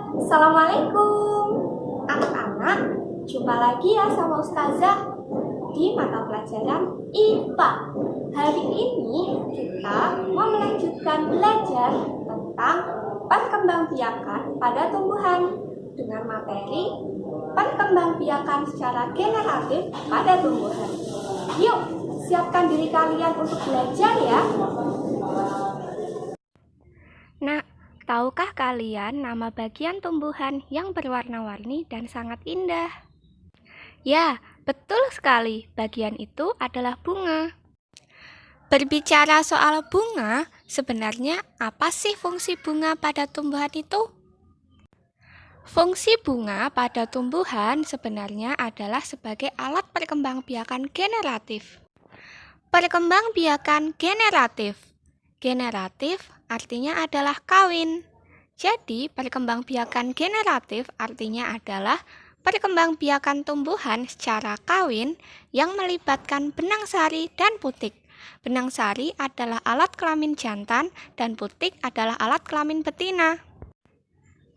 Assalamualaikum anak-anak, jumpa lagi ya sama Ustazah di mata pelajaran IPA. Hari ini kita mau melanjutkan belajar tentang perkembangbiakan pada tumbuhan dengan materi perkembangbiakan secara generatif pada tumbuhan. Yuk, siapkan diri kalian untuk belajar ya. Nah, tahukah kalian nama bagian tumbuhan yang berwarna-warni dan sangat indah? Ya, betul sekali. Bagian itu adalah bunga. Berbicara soal bunga, sebenarnya apa sih fungsi bunga pada tumbuhan itu? Fungsi bunga pada tumbuhan sebenarnya adalah sebagai alat perkembangbiakan generatif. Perkembangbiakan generatif. Generatif artinya adalah kawin. Jadi, perkembangbiakan generatif artinya adalah perkembangbiakan tumbuhan secara kawin yang melibatkan benang sari dan putik. Benang sari adalah alat kelamin jantan dan putik adalah alat kelamin betina.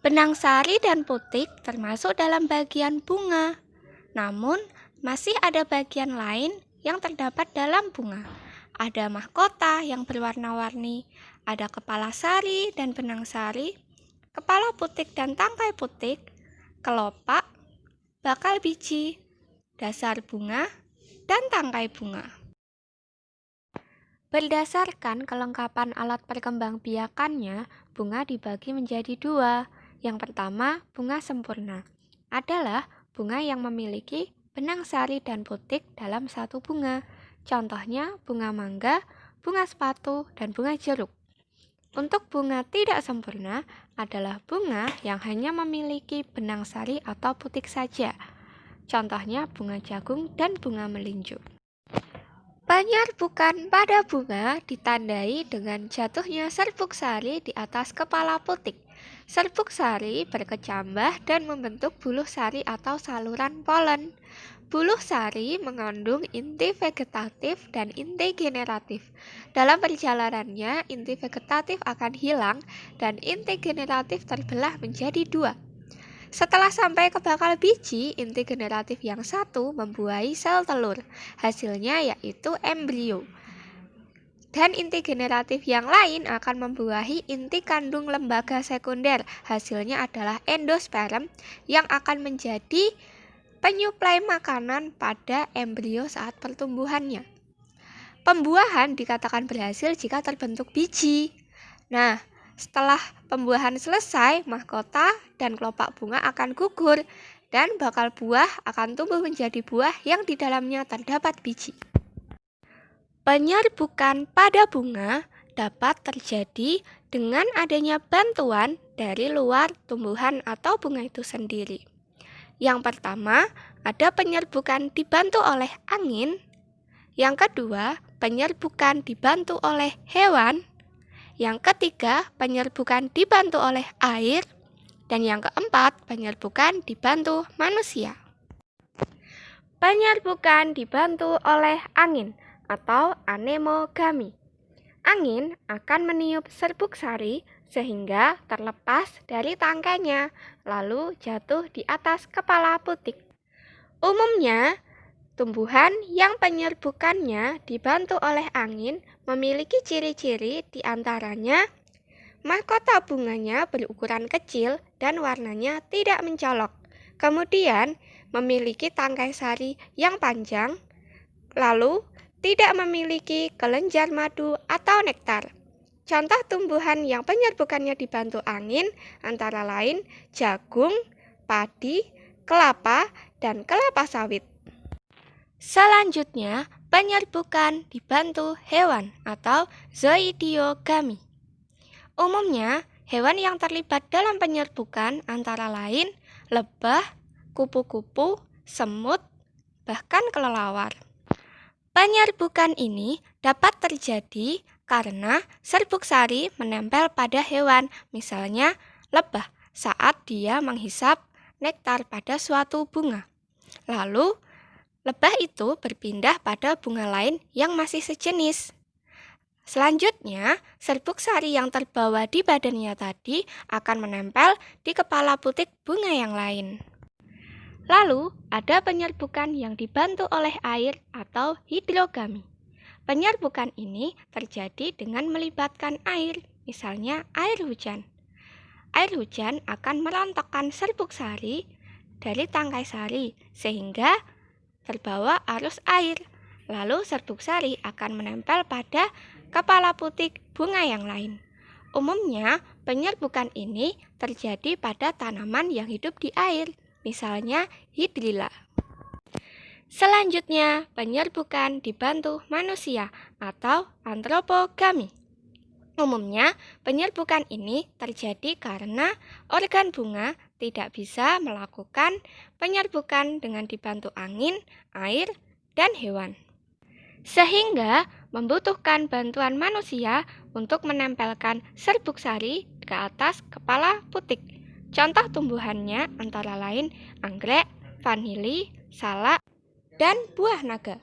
Benang sari dan putik termasuk dalam bagian bunga. Namun, masih ada bagian lain yang terdapat dalam bunga. Ada mahkota yang berwarna-warni, ada kepala sari dan benang sari, kepala putik dan tangkai putik, kelopak, bakal biji, dasar bunga, dan tangkai bunga. Berdasarkan kelengkapan alat perkembangbiakannya, bunga dibagi menjadi dua. Yang pertama, bunga sempurna adalah bunga yang memiliki benang sari dan putik dalam satu bunga. Contohnya bunga mangga, bunga sepatu, dan bunga jeruk. Untuk bunga tidak sempurna adalah bunga yang hanya memiliki benang sari atau putik saja. Contohnya bunga jagung dan bunga melinjo. Penyerbukan pada bunga ditandai dengan jatuhnya serbuk sari di atas kepala putik. Serbuk sari berkecambah dan membentuk buluh sari atau saluran polen. Buluh sari mengandung inti vegetatif dan inti generatif. Dalam perjalanannya, inti vegetatif akan hilang dan inti generatif terbelah menjadi dua. Setelah sampai ke bakal biji, inti generatif yang satu membuahi sel telur. Hasilnya yaitu embrio. Dan inti generatif yang lain akan membuahi inti kandung lembaga sekunder. Hasilnya adalah endosperm yang akan menjadi penyuplai makanan pada embrio saat pertumbuhannya. Pembuahan dikatakan berhasil jika terbentuk biji. Nah, setelah pembuahan selesai, mahkota dan kelopak bunga akan gugur dan bakal buah akan tumbuh menjadi buah yang di dalamnya terdapat biji. Penyerbukan pada bunga dapat terjadi dengan adanya bantuan dari luar tumbuhan atau bunga itu sendiri. Yang pertama, ada penyerbukan dibantu oleh angin. Yang kedua, penyerbukan dibantu oleh hewan. Yang ketiga, penyerbukan dibantu oleh air. Dan yang keempat, penyerbukan dibantu manusia. Penyerbukan dibantu oleh angin atau anemogami. Angin akan meniup serbuk sari sehingga terlepas dari tangkainya, lalu jatuh di atas kepala putik. Umumnya, tumbuhan yang penyerbukannya dibantu oleh angin memiliki ciri-ciri di antaranya mahkota bunganya berukuran kecil dan warnanya tidak mencolok. Kemudian, memiliki tangkai sari yang panjang, lalu tidak memiliki kelenjar madu atau nektar. Contoh tumbuhan yang penyerbukannya dibantu angin antara lain jagung, padi, kelapa, dan kelapa sawit. Selanjutnya, penyerbukan dibantu hewan atau zoidiogami. Umumnya, hewan yang terlibat dalam penyerbukan antara lain lebah, kupu-kupu, semut, bahkan kelelawar. Penyerbukan ini dapat terjadi karena serbuk sari menempel pada hewan, misalnya lebah saat dia menghisap nektar pada suatu bunga. Lalu, lebah itu berpindah pada bunga lain yang masih sejenis. Selanjutnya, serbuk sari yang terbawa di badannya tadi akan menempel di kepala putik bunga yang lain. Lalu, ada penyerbukan yang dibantu oleh air atau hidrogami. Penyerbukan ini terjadi dengan melibatkan air, misalnya air hujan. Air hujan akan merontokkan serbuk sari dari tangkai sari sehingga terbawa arus air. Lalu serbuk sari akan menempel pada kepala putik bunga yang lain. Umumnya, penyerbukan ini terjadi pada tanaman yang hidup di air, misalnya hidrilla. Selanjutnya, penyerbukan dibantu manusia atau antropogami. Umumnya, penyerbukan ini terjadi karena organ bunga tidak bisa melakukan penyerbukan dengan dibantu angin, air, dan hewan. Sehingga membutuhkan bantuan manusia untuk menempelkan serbuk sari ke atas kepala putik. Contoh tumbuhannya antara lain anggrek, vanili, salak, dan buah naga.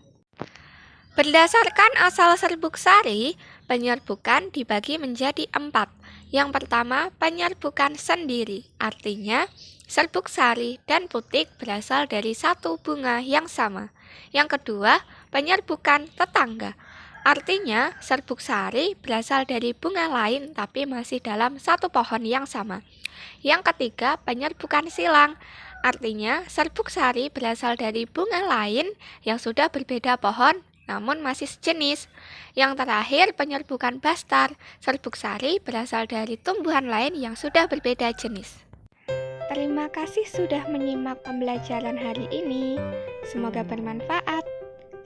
Berdasarkan asal serbuk sari, penyerbukan dibagi menjadi 4. Yang pertama, penyerbukan sendiri, artinya serbuk sari dan putik berasal dari satu bunga yang sama. Yang kedua, penyerbukan tetangga, artinya serbuk sari berasal dari bunga lain tapi masih dalam satu pohon yang sama. Yang ketiga, penyerbukan silang, artinya serbuk sari berasal dari bunga lain yang sudah berbeda pohon namun masih sejenis. Yang terakhir, penyerbukan bastar, serbuk sari berasal dari tumbuhan lain yang sudah berbeda jenis. Terima kasih sudah menyimak pembelajaran hari ini. Semoga bermanfaat.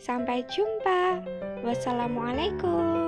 Sampai jumpa. Wassalamualaikum.